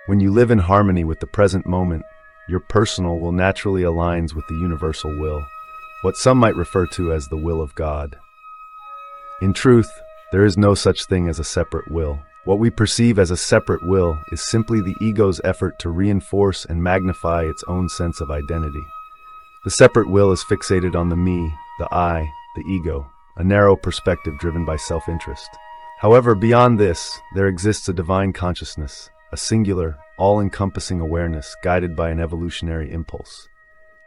When you live in harmony with the present moment, your personal will naturally aligns with the universal will, what some might refer to as the will of God. In truth, there is no such thing as a separate will. What we perceive as a separate will is simply the ego's effort to reinforce and magnify its own sense of identity. The separate will is fixated on the me, the I, the ego, a narrow perspective driven by self-interest. However, beyond this, there exists a divine consciousness, a singular, all-encompassing awareness guided by an evolutionary impulse.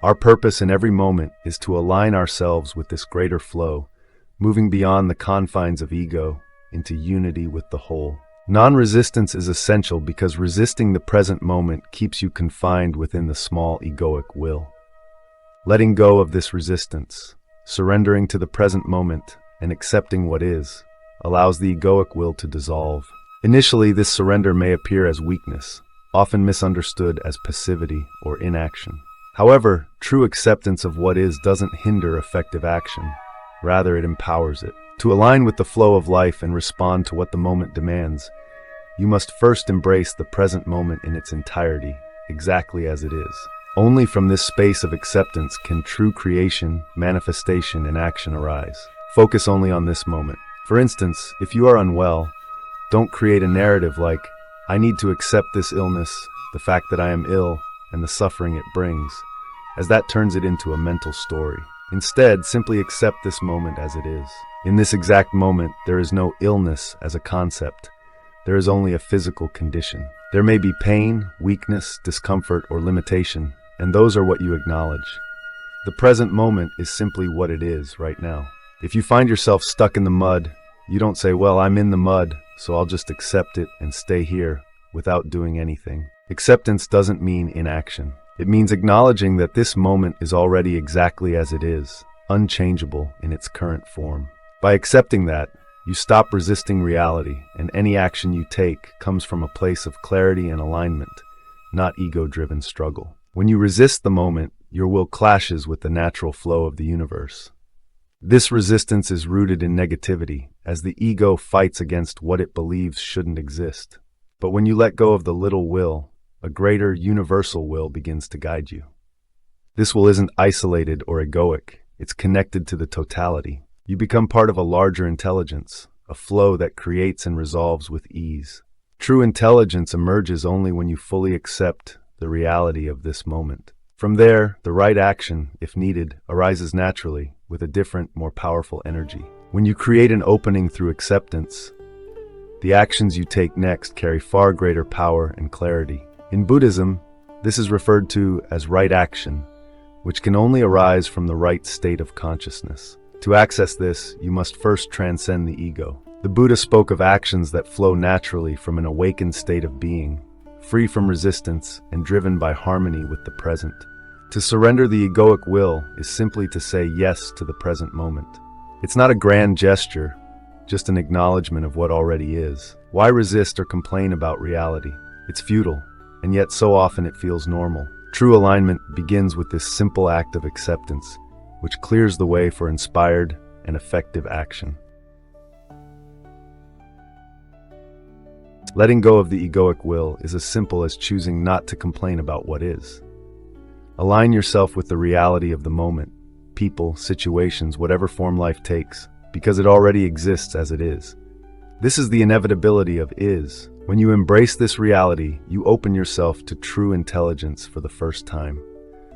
Our purpose in every moment is to align ourselves with this greater flow, moving beyond the confines of ego into unity with the whole. Non-resistance is essential because resisting the present moment keeps you confined within the small egoic will. Letting go of this resistance, surrendering to the present moment, and accepting what is, allows the egoic will to dissolve. Initially, this surrender may appear as weakness, often misunderstood as passivity or inaction. However, true acceptance of what is doesn't hinder effective action. Rather, it empowers it. To align with the flow of life and respond to what the moment demands, you must first embrace the present moment in its entirety, exactly as it is. Only from this space of acceptance can true creation, manifestation, and action arise. Focus only on this moment. For instance, if you are unwell, don't create a narrative like, "I need to accept this illness, the fact that I am ill, and the suffering it brings," as that turns it into a mental story. Instead, simply accept this moment as it is. In this exact moment, there is no illness as a concept. There is only a physical condition. There may be pain, weakness, discomfort, or limitation, and those are what you acknowledge. The present moment is simply what it is right now. If you find yourself stuck in the mud, you don't say, "Well, I'm in the mud, so I'll just accept it and stay here," without doing anything. Acceptance doesn't mean inaction. It means acknowledging that this moment is already exactly as it is, unchangeable in its current form. By accepting that, you stop resisting reality, and any action you take comes from a place of clarity and alignment, not ego-driven struggle. When you resist the moment, your will clashes with the natural flow of the universe. This resistance is rooted in negativity, as the ego fights against what it believes shouldn't exist. But when you let go of the little will, a greater universal will begins to guide you. This will isn't isolated or egoic, it's connected to the totality. You become part of a larger intelligence, a flow that creates and resolves with ease. True intelligence emerges only when you fully accept the reality of this moment. From there, the right action, if needed, arises naturally, with a different, more powerful energy. When you create an opening through acceptance, the actions you take next carry far greater power and clarity. In Buddhism, this is referred to as right action, which can only arise from the right state of consciousness. To access this, you must first transcend the ego. The Buddha spoke of actions that flow naturally from an awakened state of being, free from resistance and driven by harmony with the present. To surrender the egoic will is simply to say yes to the present moment. It's not a grand gesture, just an acknowledgement of what already is. Why resist or complain about reality? It's futile, and yet so often it feels normal. True alignment begins with this simple act of acceptance, which clears the way for inspired and effective action. Letting go of the egoic will is as simple as choosing not to complain about what is. Align yourself with the reality of the moment, people, situations, whatever form life takes, because it already exists as it is. This is the inevitability of is. When you embrace this reality, you open yourself to true intelligence for the first time.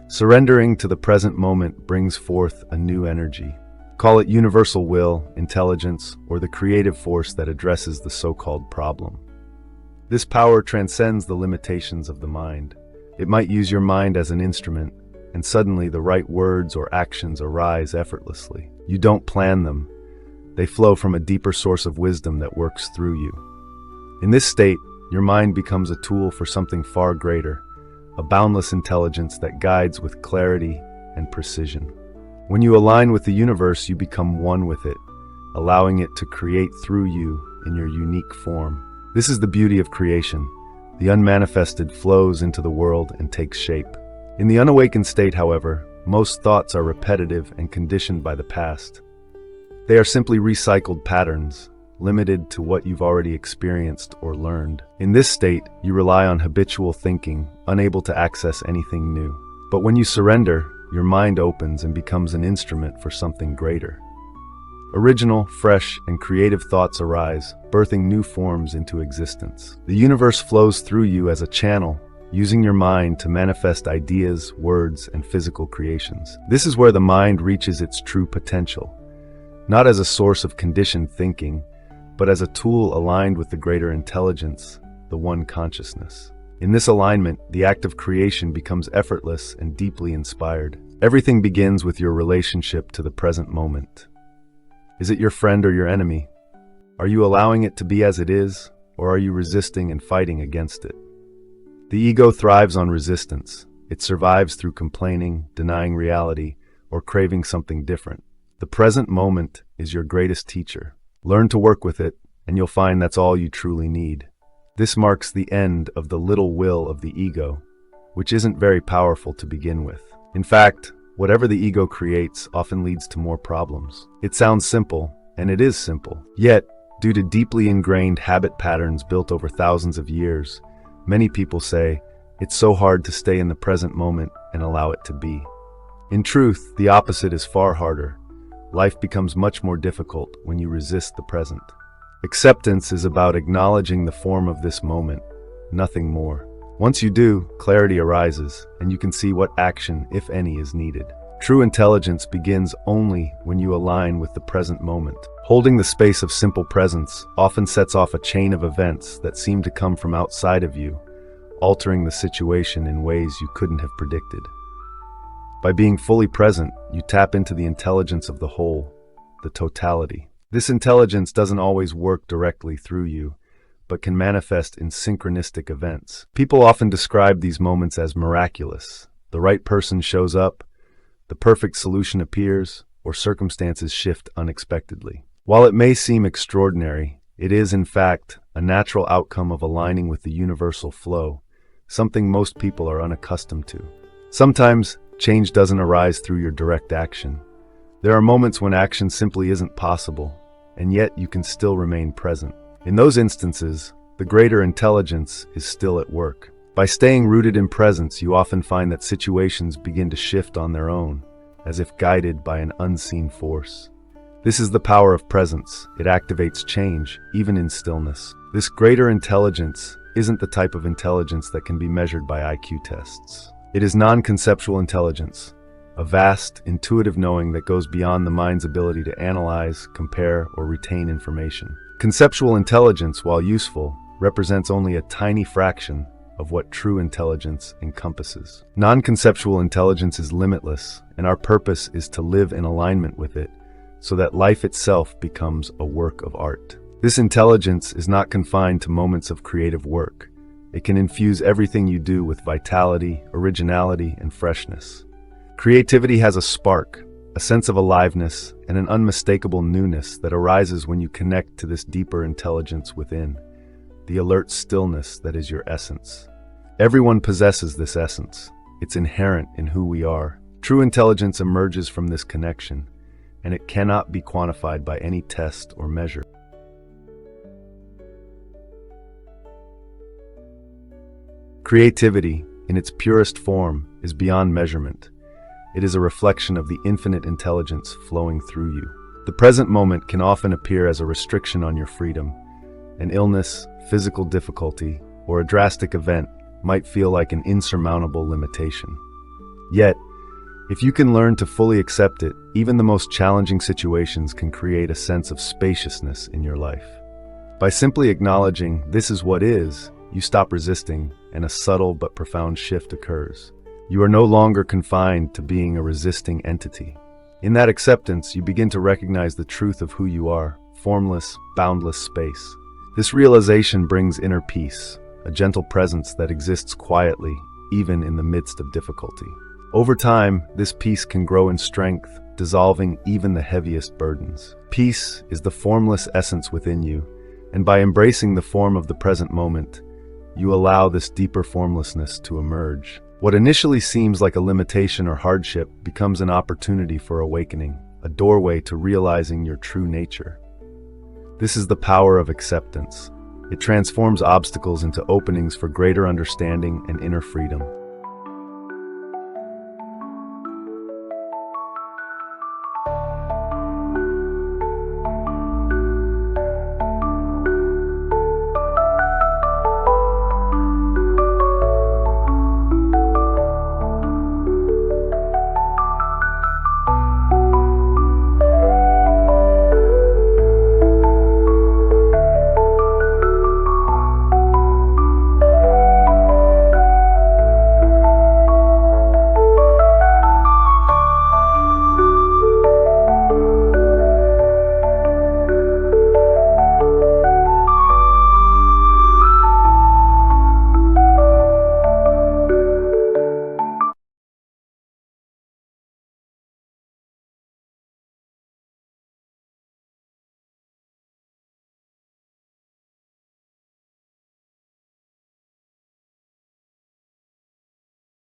Surrendering to the present moment brings forth a new energy. Call it universal will, intelligence, or the creative force that addresses the so-called problem. This power transcends the limitations of the mind. It might use your mind as an instrument, and suddenly the right words or actions arise effortlessly. You don't plan them. They flow from a deeper source of wisdom that works through you. In this state, your mind becomes a tool for something far greater, a boundless intelligence that guides with clarity and precision. When you align with the universe, you become one with it, allowing it to create through you in your unique form. This is the beauty of creation. The unmanifested flows into the world and takes shape. In the unawakened state, however, most thoughts are repetitive and conditioned by the past. They are simply recycled patterns, limited to what you've already experienced or learned. In this state, you rely on habitual thinking, unable to access anything new. But when you surrender, your mind opens and becomes an instrument for something greater. Original, fresh, and creative thoughts arise, birthing new forms into existence. The universe flows through you as a channel, using your mind to manifest ideas, words, and physical creations. This is where the mind reaches its true potential, not as a source of conditioned thinking, but as a tool aligned with the greater intelligence, the one consciousness. In this alignment, the act of creation becomes effortless and deeply inspired. Everything begins with your relationship to the present moment. Is it your friend or your enemy? Are you allowing it to be as it is, or are you resisting and fighting against it? The ego thrives on resistance. It survives through complaining, denying reality, or craving something different. The present moment is your greatest teacher. Learn to work with it, and you'll find that's all you truly need. This marks the end of the little will of the ego, which isn't very powerful to begin with. In fact, whatever the ego creates often leads to more problems. It sounds simple, and it is simple. Yet, due to deeply ingrained habit patterns built over thousands of years, many people say, it's so hard to stay in the present moment and allow it to be. In truth, the opposite is far harder. Life becomes much more difficult when you resist the present. Acceptance is about acknowledging the form of this moment, nothing more. Once you do, clarity arises, and you can see what action, if any, is needed. True intelligence begins only when you align with the present moment. Holding the space of simple presence often sets off a chain of events that seem to come from outside of you, altering the situation in ways you couldn't have predicted. By being fully present, you tap into the intelligence of the whole, the totality. This intelligence doesn't always work directly through you, but can manifest in synchronistic events. People often describe these moments as miraculous. The right person shows up, the perfect solution appears, or circumstances shift unexpectedly. While it may seem extraordinary, it is, in fact, a natural outcome of aligning with the universal flow, something most people are unaccustomed to. Sometimes, change doesn't arise through your direct action. There are moments when action simply isn't possible, and yet you can still remain present. In those instances, the greater intelligence is still at work. By staying rooted in presence, you often find that situations begin to shift on their own, as if guided by an unseen force. This is the power of presence. It activates change, even in stillness. This greater intelligence isn't the type of intelligence that can be measured by IQ tests. It is non-conceptual intelligence, a vast, intuitive knowing that goes beyond the mind's ability to analyze, compare, or retain information. Conceptual intelligence, while useful, represents only a tiny fraction of what true intelligence encompasses. Non-conceptual intelligence is limitless, and our purpose is to live in alignment with it, so that life itself becomes a work of art. This intelligence is not confined to moments of creative work. It can infuse everything you do with vitality, originality, and freshness. Creativity has a spark, a sense of aliveness, and an unmistakable newness that arises when you connect to this deeper intelligence within, the alert stillness that is your essence. Everyone possesses this essence. It's inherent in who we are. True intelligence emerges from this connection, and it cannot be quantified by any test or measure. Creativity, in its purest form, is beyond measurement. It is a reflection of the infinite intelligence flowing through you. The present moment can often appear as a restriction on your freedom. An illness, physical difficulty, or a drastic event might feel like an insurmountable limitation. Yet, if you can learn to fully accept it, even the most challenging situations can create a sense of spaciousness in your life. By simply acknowledging this is what is, you stop resisting, and a subtle but profound shift occurs. You are no longer confined to being a resisting entity. In that acceptance, you begin to recognize the truth of who you are, formless, boundless space. This realization brings inner peace, a gentle presence that exists quietly, even in the midst of difficulty. Over time, this peace can grow in strength, dissolving even the heaviest burdens. Peace is the formless essence within you, and by embracing the form of the present moment, you allow this deeper formlessness to emerge. What initially seems like a limitation or hardship becomes an opportunity for awakening, a doorway to realizing your true nature. This is the power of acceptance. It transforms obstacles into openings for greater understanding and inner freedom.